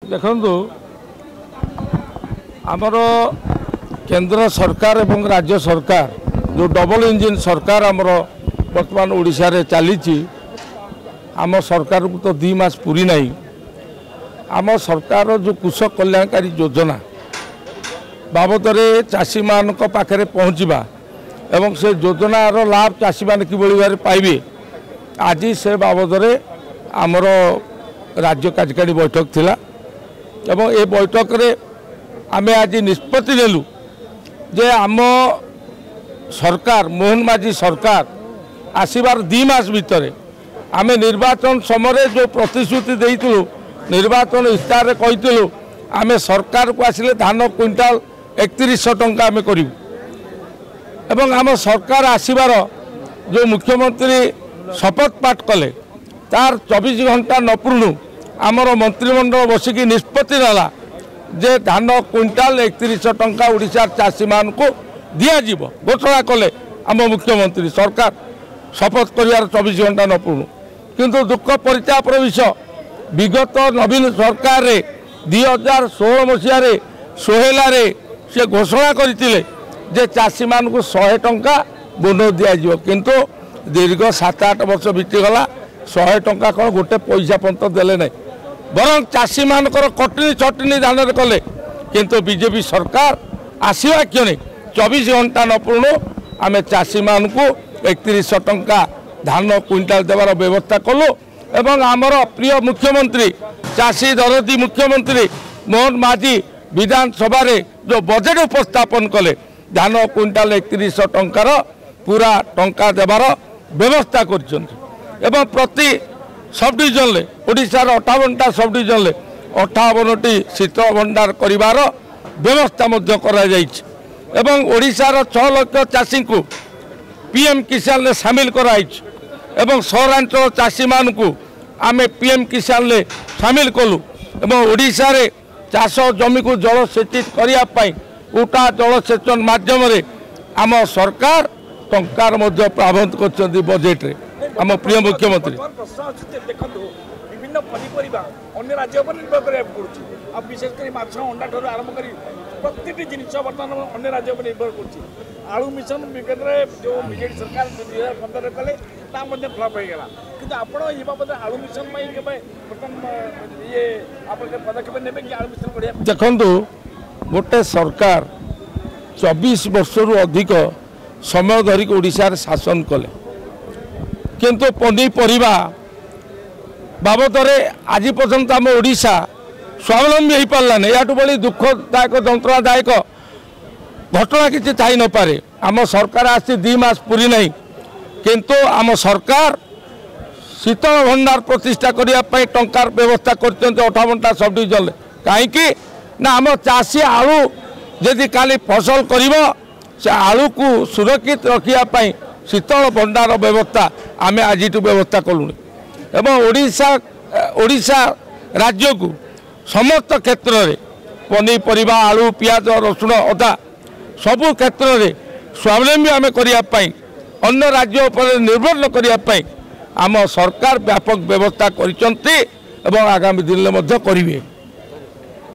देखु आमर केंद्र सरकार एवं राज्य सरकार जो डबल इंजिन सरकार आमर बर्तमान ओडिशा रे चली आम सरकार को तो 2 मास पूरी नहीं आम सरकार जो कृषक कल्याणकारी योजना बाबद चाषी मान पाखे पहुँचवा एवं से योजनार लाभ चाषी मैंने कि पाइबे आज से बाबद आमर राज्य कार्यकारी बैठक थिला एवं ए बैठक रे आमे आज निष्पत्ति नेलु जे आम सरकार मोहन माझी सरकार आसबार 2 मास भितर आमे निर्वाचन समय जो प्रतिश्रुति देइतलु निर्वाचन इस्तार कहितलु आमे सरकार को आसिले धान क्विंटाल 3100 टंका आमे करिवु एवं आम सरकार आसबार जो मुख्यमंत्री शपथ पाठ कले तार 24 घंटा न पूर्णु आमर मंत्रिमंडल बसिकी निष्पत्ति नाला जे धान क्विंटाल 3100 टंका ओडिशा चाषी मान को दिज्व घोषणा कले आम मुख्यमंत्री सरकार शपथ कर 24 घंटा न पूर्णु किंतु दुख परितापर विषय विगत नवीन सरकार रे 2016 मसीह सोहेला से घोषणा करते जे चाषी मान को 100 टंका बोनस दिज्व किंतु दीर्घ 7-8 वर्ष बीतीगला 100 टंका कौन गोटे पैसा पंत देले ना बरं चाषी मानकर कटनी चटनी धान कले किंतु बीजेपी सरकार आसवा क्षण 24 घंटा न पूर्ण आम चाषी मान को 3100 टंका धान क्विंटाल देवार व्यवस्था कलु एवं आमर प्रिय मुख्यमंत्री चाषी दरदी मुख्यमंत्री मोहन माझी विधानसभा जो बजेट उपस्थापन कले धान क्विंटाल 3100 टंकार पूरा टंका देवार व्यवस्था कर प्रति सब डिविजन ओडिशार 58टा सब डिविजन 58टी शीतल भंडार करिवार व्यवस्था मध्य करा जायछि एवं ओडिशार 6 लाख चाषी को पीएम किसान ले शामिल कराइछि एवं सहरांचल चाषी मान को आमे पीएम किसान ले शामिल कलु एवं ओडिशा रे चाष जमी को जलसेचित करिया पई उटा जलसेचन माध्यम रे आम सरकार टंकार मध्य प्रावधान करछन्ती बजेट रे आम प्रिय मुख्यमंत्री विभिन्न पनीपरिया अन्य राज्य पर निर्भर करा विशेषकर माछ अंडा ठूँ आरंभ कर प्रत्येक जिनिस बर्तमान अन्य राज्य पर निर्भर कर आलू मिशन विकेट जो बीजेडी सरकार 2015 कले फ्लप हो गला कि आपड़ बाबद आलू मिशन बर्तमान ये पदक्षेप ने कि आलू मिशन बढ़िया देखु गोटे सरकार 24 वर्ष रु अधिक समय धरिक ओडिशा शासन कले किंतु पनीपरिया बाबद आज पर्यंत आम ओडिशा स्वावलंबी हो पारानी या बड़ी दुखदायक जंत्रणादायक घटना किसी थी न पारे आम सरकार आसी 2 मास पूरी नहीं किंतु आम सरकार शीतल भंडार प्रतिष्ठा करने टंकार व्यवस्था कर 58टा सब डिविजन कहीं ना आम चाषी आलू जदि काली फसल कर से आलू को सुरक्षित रखापी शीतल भंडार व्यवस्था आमे आज व्यवस्था कलुनी एवं ओडिशा राज्य को समस्त क्षेत्र में पनीपरिया आलू पियाज रसुण अदा सबु क्षेत्र में स्वावलंबी आम करने अन्य राज्य पर निर्भर न करने आम सरकार व्यापक व्यवस्था कर आगामी दिन में करेंगे।